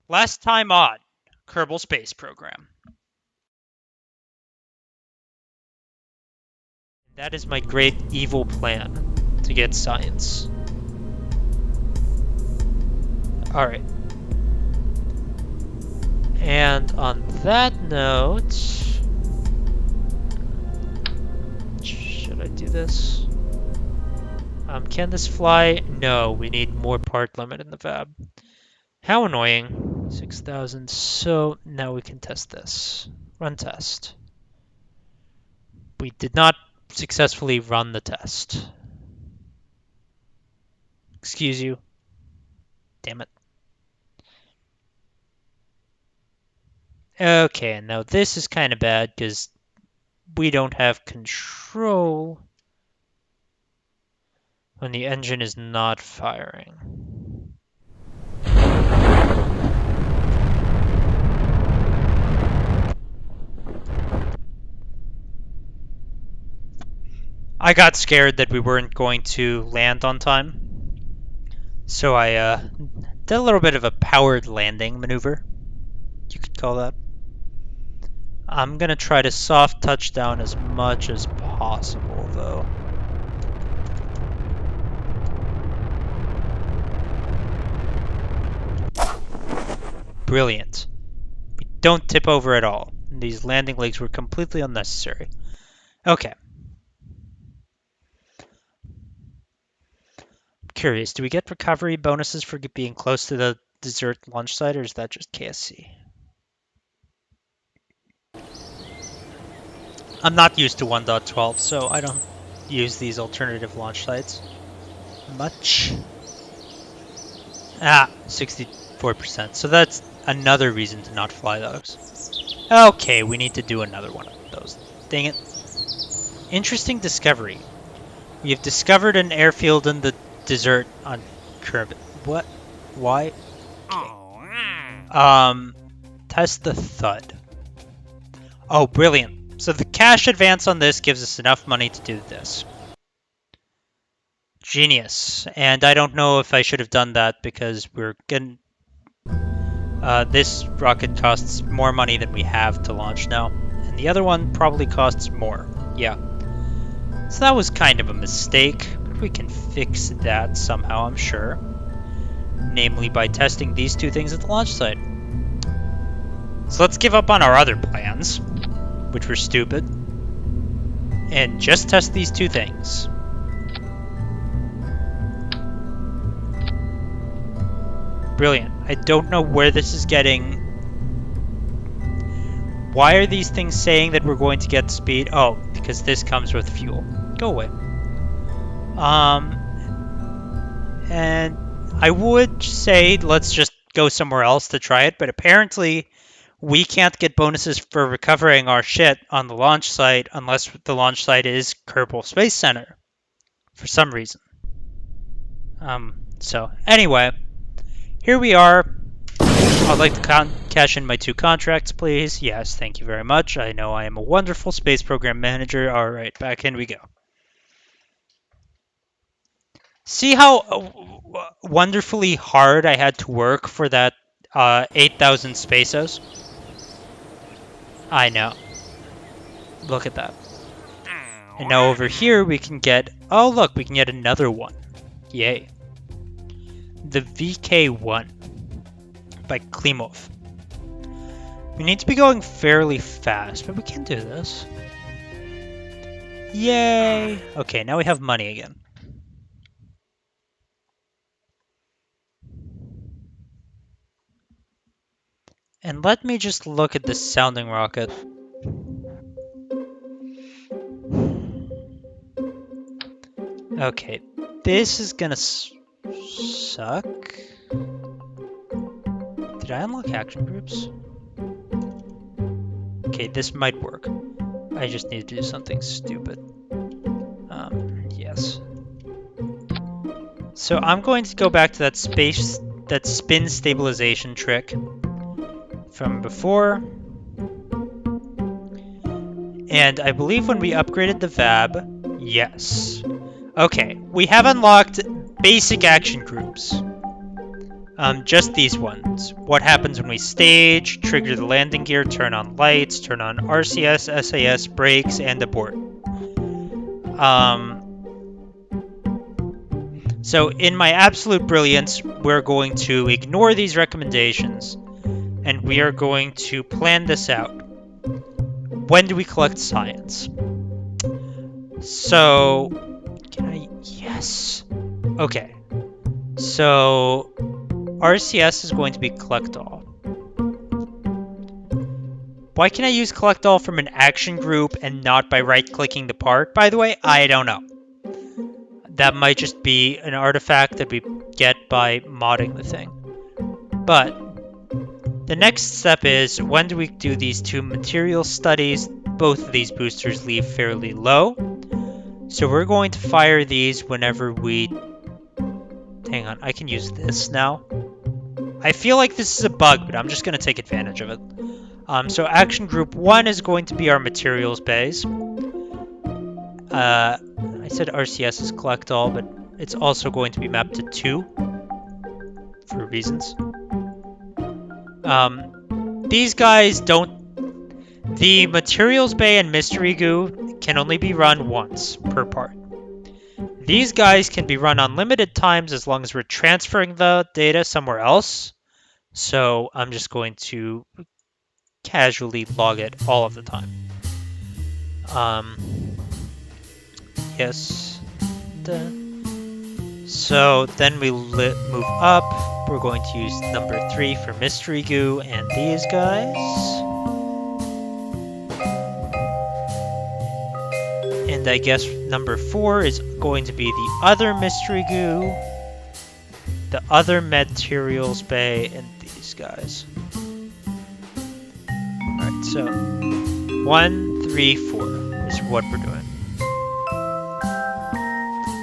Last time on Kerbal Space Program. That is my great evil plan to get science. Alright. And on that note, should I do this? Can this fly? No, we need more part limit in the VAB. How annoying. 6,000. So now we can test this. Run test. We did not successfully run the test. Excuse you. Damn it. Okay, now this is kind of bad because we don't have control when the engine is not firing. I got scared that we weren't going to land on time, so I did a little bit of a powered landing maneuver, you could call that. I'm gonna try to soft touchdown as much as possible, though. Brilliant. We don't tip over at all. These landing legs were completely unnecessary. Okay. Curious, do we get recovery bonuses for being close to the desert launch site, or is that just KSC? I'm not used to 1.12, so I don't use these alternative launch sites much. 64%. So that's another reason to not fly those. Okay, we need to do another one of those. Dang it. Interesting discovery. We have discovered an airfield in the desert on Kerbal. What? Why? Okay. Test the thud. Oh, brilliant. So the cash advance on this gives us enough money to do this. Genius. And I don't know if I should have done that because we're getting... this rocket costs more money than we have to launch now. And the other one probably costs more. Yeah. So that was kind of a mistake, but we can fix that somehow, I'm sure. Namely by testing these two things at the launch site. So let's give up on our other plans, which were stupid, and just test these two things. Brilliant. I don't know where this is getting. Why are these things saying that we're going to get speed? Oh, because this comes with fuel. Go away. And I would say let's just go somewhere else to try it, but apparently we can't get bonuses for recovering our shit on the launch site unless the launch site is Kerbal Space Center for some reason. So anyway, here we are. I'd like to cash in my 2 contracts, please. Yes, thank you very much. I know I am a wonderful space program manager. All right, back in we go. See how wonderfully hard I had to work for that 8,000 pesos? I know. Look at that. And now over here we can get... Oh, look, we can get another one. Yay. The VK1 by Klimov. We need to be going fairly fast, but we can do this. Yay! Okay, now we have money again. And let me just look at this sounding rocket. Okay, this is gonna suck. Did I unlock action groups? Okay, this might work. I just need to do something stupid. Yes. So I'm going to go back to that spin stabilization trick from before. And I believe when we upgraded the VAB, yes. Okay, we have unlocked basic action groups. Just these ones. What happens when we stage, trigger the landing gear, turn on lights, turn on RCS, SAS, brakes, and abort. So in my absolute brilliance, we're going to ignore these recommendations, and we are going to plan this out. When do we collect science? So, can I? Yes. Okay. So, RCS is going to be collect all. Why can I use collect all from an action group and not by right-clicking the part, by the way? I don't know. That might just be an artifact that we get by modding the thing. But the next step is, when do we do these 2 material studies? Both of these boosters leave fairly low. So we're going to fire these whenever we... Hang on, I can use this now. I feel like this is a bug, but I'm just going to take advantage of it. So action group 1 is going to be our materials bays. I said RCS is collect all, but it's also going to be mapped to 2 for reasons. These guys don't... The materials bay and mystery goo can only be run once per part. These guys can be run unlimited times as long as we're transferring the data somewhere else. So I'm just going to casually log it all of the time. Yes. So then we move up. We're going to use number 3 for mystery goo and these guys. And I guess number 4 is going to be the other mystery goo, the other materials bay, and these guys. Alright, so 1, 3, 4 is what we're doing.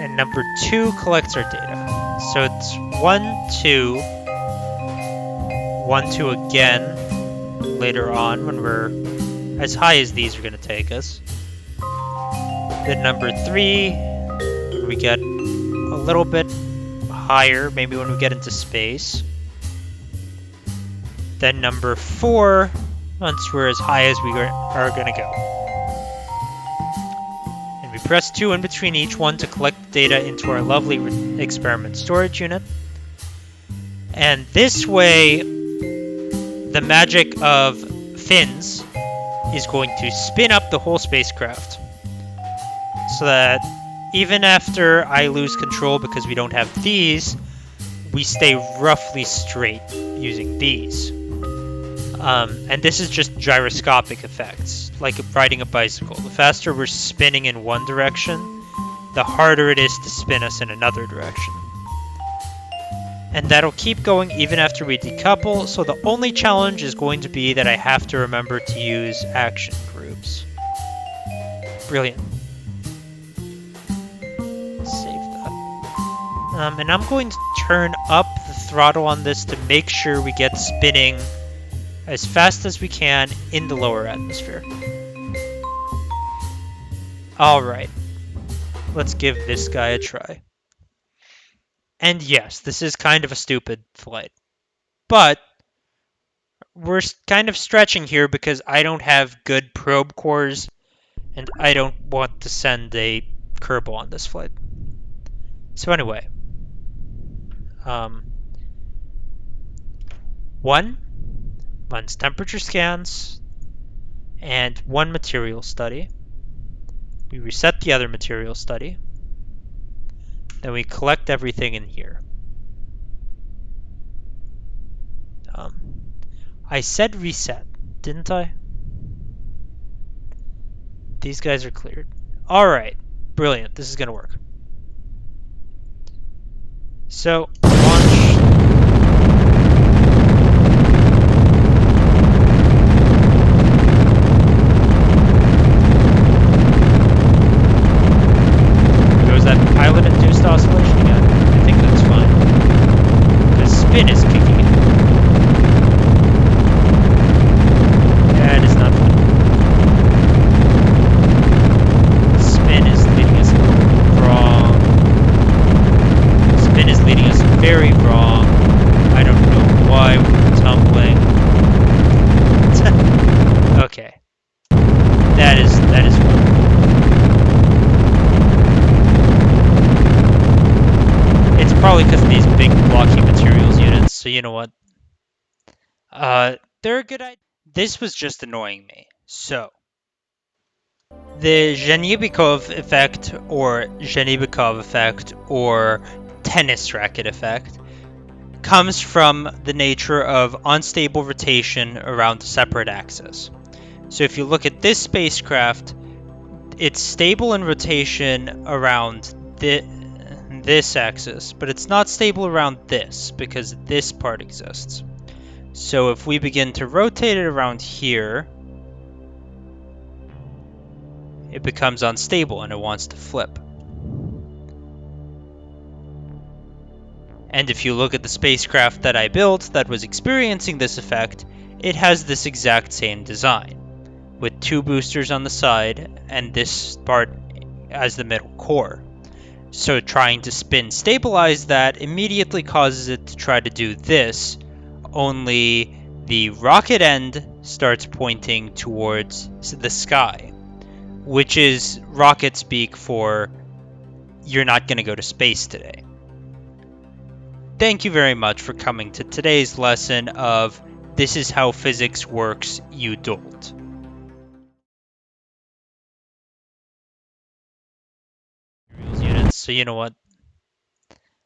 And number 2 collects our data. So it's 1, 2, 1, 2 again later on when we're as high as these are going to take us. Then number 3, when we get a little bit higher, maybe when we get into space. Then number 4, once we're as high as we are going to go. And we press 2 in between each one to collect data into our lovely experiment storage unit. And this way, the magic of fins is going to spin up the whole spacecraft. So that even after I lose control because we don't have these, we stay roughly straight using these. And this is just gyroscopic effects, like riding a bicycle. The faster we're spinning in one direction, the harder it is to spin us in another direction. And that'll keep going even after we decouple, so the only challenge is going to be that I have to remember to use action groups. Brilliant. Save that. And I'm going to turn up the throttle on this to make sure we get spinning as fast as we can in the lower atmosphere. Alright. Let's give this guy a try. And yes, this is kind of a stupid flight. But we're kind of stretching here because I don't have good probe cores and I don't want to send a Kerbal on this flight. So anyway. 1 runs temperature scans and 1 material study. We reset the other material study. Then we collect everything in here. I said reset, didn't I? These guys are cleared. Alright, brilliant. This is going to work. So, launch. Pilot-induced oscillation again. I think that's fine. Because spin is kicking in. That is not fun. Spin is leading us a little bit wrong. Spin is leading us very wrong. I don't so you know what? They're a good idea. This was just annoying me. So, the Zhenibikov effect, or tennis racket effect, comes from the nature of unstable rotation around a separate axis. So if you look at this spacecraft, it's stable in rotation around this axis, but it's not stable around this because this part exists. So if we begin to rotate it around here, it becomes unstable and it wants to flip. And if you look at the spacecraft that I built that was experiencing this effect, it has this exact same design, with two boosters on the side and this part as the middle core. So trying to spin stabilize that immediately causes it to try to do this, only the rocket end starts pointing towards the sky, which is rocket speak for you're not going to go to space today. Thank you very much for coming to today's lesson of This is How Physics Works, You Dolt. Units, so you know what?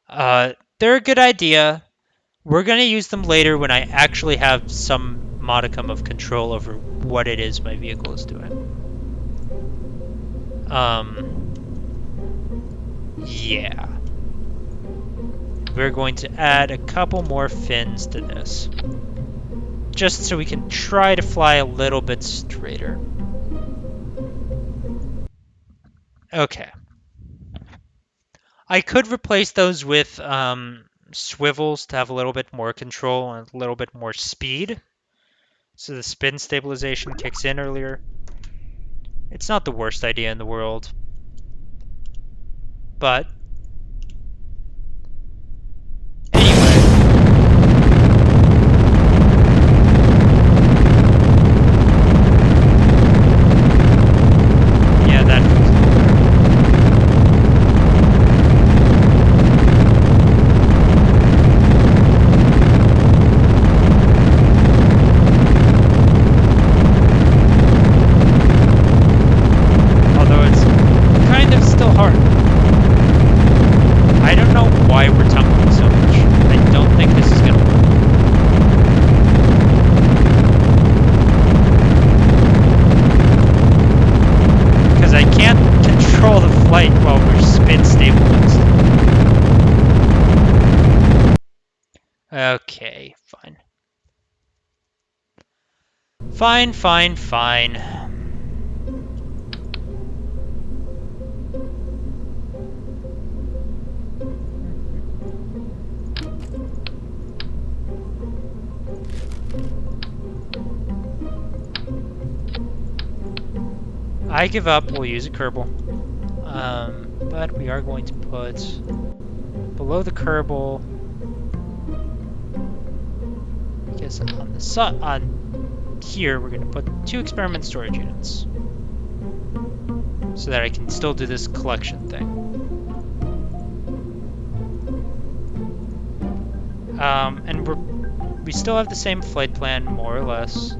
They're a good idea. We're going to use them later when I actually have some modicum of control over what it is my vehicle is doing. Yeah. We're going to add a couple more fins to this, just so we can try to fly a little bit straighter. Okay. I could replace those with swivels to have a little bit more control and a little bit more speed, so the spin stabilization kicks in earlier. It's not the worst idea in the world, but yeah, that feels a little better. Although it's kind of still hard. I don't know why we're tumbling so much. I don't think this is gonna work. Because I can't control the flight while we're spin stabilized. Okay, fine. Fine. I give up, we'll use a Kerbal. But we are going to put below the Kerbal, I guess on here we're going to put 2 experiment storage units, so that I can still do this collection thing. And we still have the same flight plan, more or less.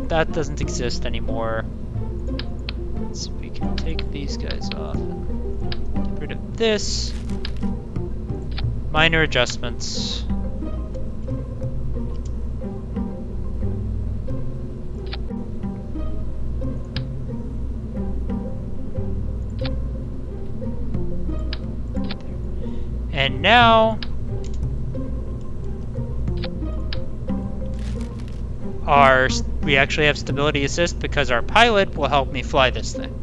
That doesn't exist anymore. So we can take these guys off and get rid of this. Minor adjustments. And now we actually have stability assist because our pilot will help me fly this thing.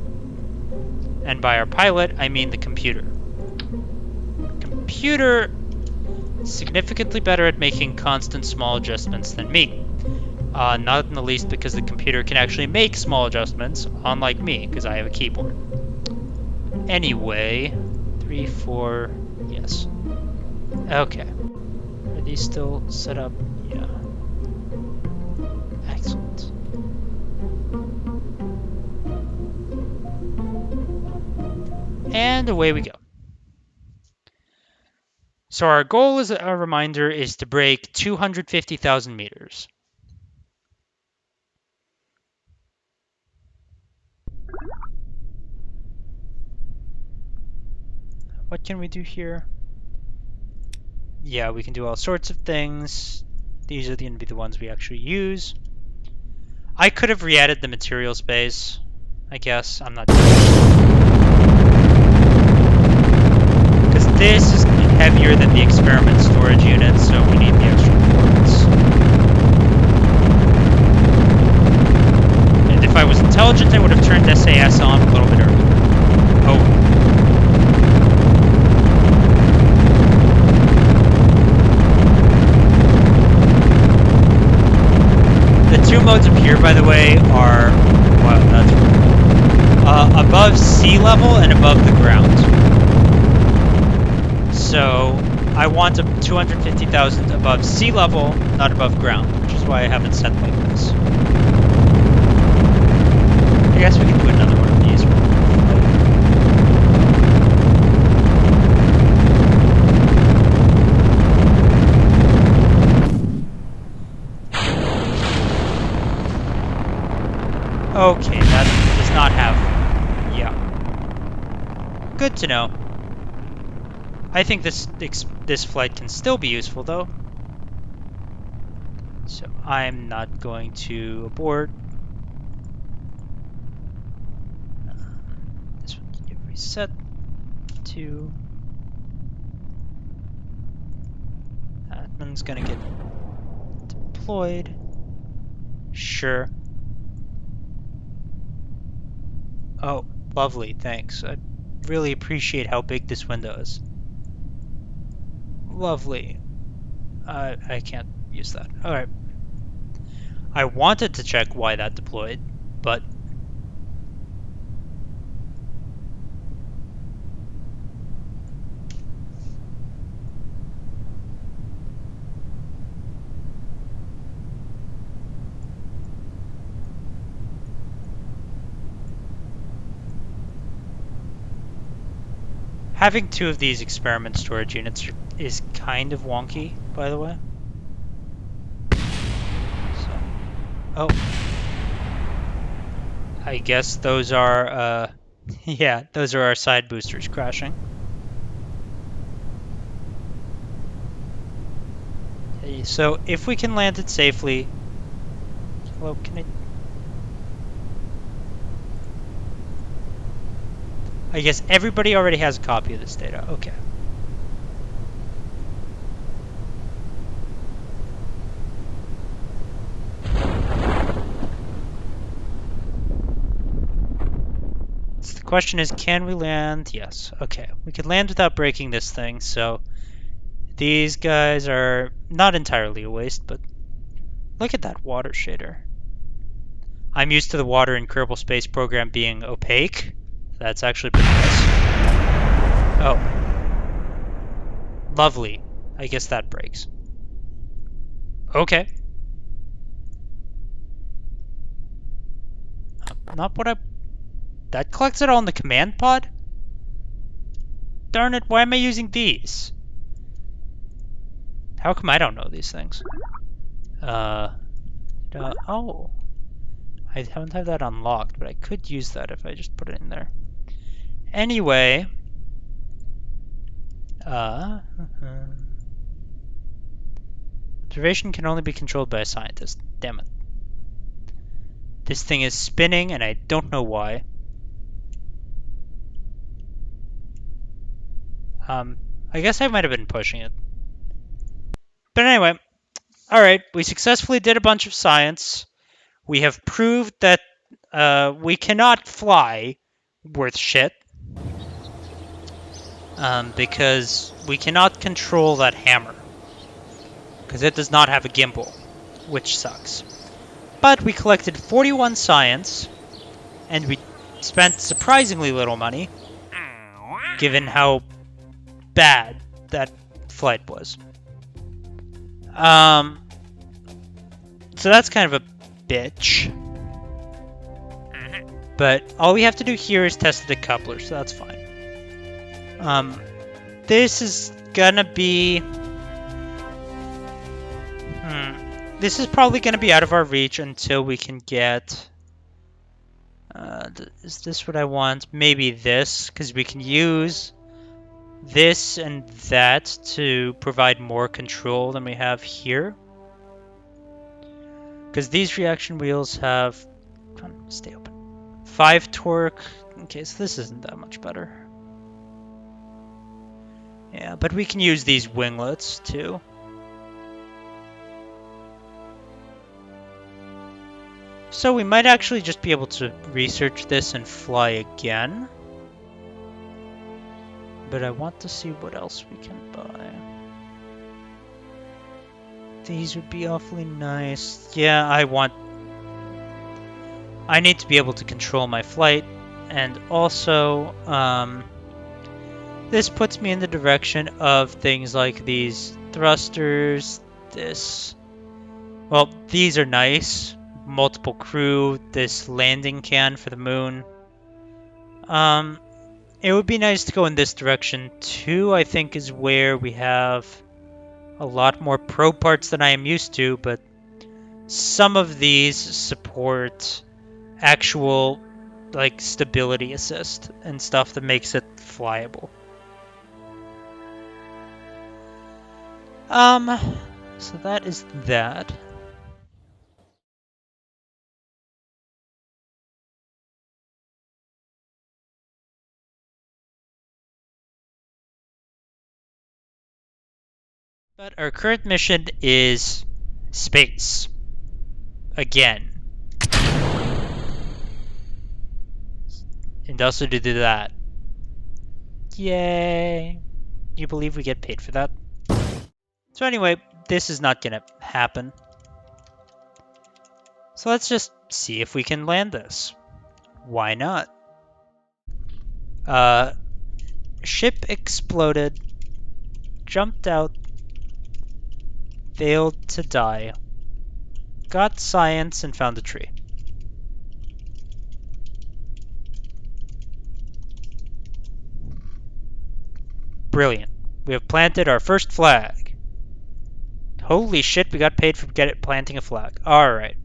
And by our pilot, I mean the computer. Computer is significantly better at making constant small adjustments than me. Not in the least because the computer can actually make small adjustments, unlike me, because I have a keyboard. Anyway, 3, 4, yes. Okay. Are these still set up? Yeah. Excellent. And away we go. So our goal, as a reminder, is to break 250,000 meters. What can we do here? Yeah, we can do all sorts of things. These are going to be the ones we actually use. I could have re-added the material space, I guess. I'm not sure. Because this is heavier than the experiment storage unit, so we need the extra ports. And if I was intelligent, I would have turned SAS on a little bit earlier. Oh well. The two modes up here, by the way, are... Wow, that's really cool. Above sea level and above the ground. So I want a 250,000 above sea level, not above ground, which is why I have it set like this. I guess we can do another one of these while we're flying. Okay, that does not have... Yeah. Good to know. I think this flight can still be useful, though. So I'm not going to abort. This one can get reset to... That one's gonna get deployed. Sure. Oh, lovely, thanks. I really appreciate how big this window is. Lovely. I can't use that. Alright. I wanted to check why that deployed, but... Having two of these experiment storage units is kind of wonky, by the way. So, oh. I guess those are, yeah, those are our side boosters crashing. Okay, so if we can land it safely... Hello, can I guess everybody already has a copy of this data. Okay. So the question is, can we land? Yes. Okay. We can land without breaking this thing, so these guys are not entirely a waste, but look at that water shader. I'm used to the water in Kerbal Space Program being opaque. That's actually pretty nice. Oh. Lovely. I guess that breaks. Okay. Not what I... That collects it all in the command pod? Darn it, why am I using these? How come I don't know these things? Oh. I haven't had that unlocked, but I could use that if I just put it in there. Anyway. Observation can only be controlled by a scientist. Damn it. This thing is spinning, and I don't know why. I guess I might have been pushing it. But anyway, alright, we successfully did a bunch of science. We have proved that we cannot fly worth shit. Because we cannot control that hammer. Because it does not have a gimbal, which sucks. But we collected 41 science, and we spent surprisingly little money, given how bad that flight was. So that's kind of a bitch. But all we have to do here is test the decoupler, so that's fine. This is gonna be... This is probably gonna be out of our reach until we can get... is this what I want? Maybe this, because we can use this and that to provide more control than we have here. Because these reaction wheels have... Come on, stay open. 5 torque. Okay, so this isn't that much better. Yeah, but we can use these winglets too. So we might actually just be able to research this and fly again. But I want to see what else we can buy. These would be awfully nice. Yeah, I need to be able to control my flight. And also, this puts me in the direction of things like these thrusters, this... Well, these are nice. Multiple crew, this landing can for the moon. It would be nice to go in this direction too, I think is where we have a lot more pro parts than I am used to, but some of these support actual like stability assist and stuff that makes it flyable. So that is that. But our current mission is space. Again. And also to do that. Yay. You believe we get paid for that? So anyway, this is not gonna happen. So let's just see if we can land this. Why not? Ship exploded, jumped out, failed to die, got science and found a tree. Brilliant. We have planted our first flag. Holy shit, we got paid for planting a flag. Alright.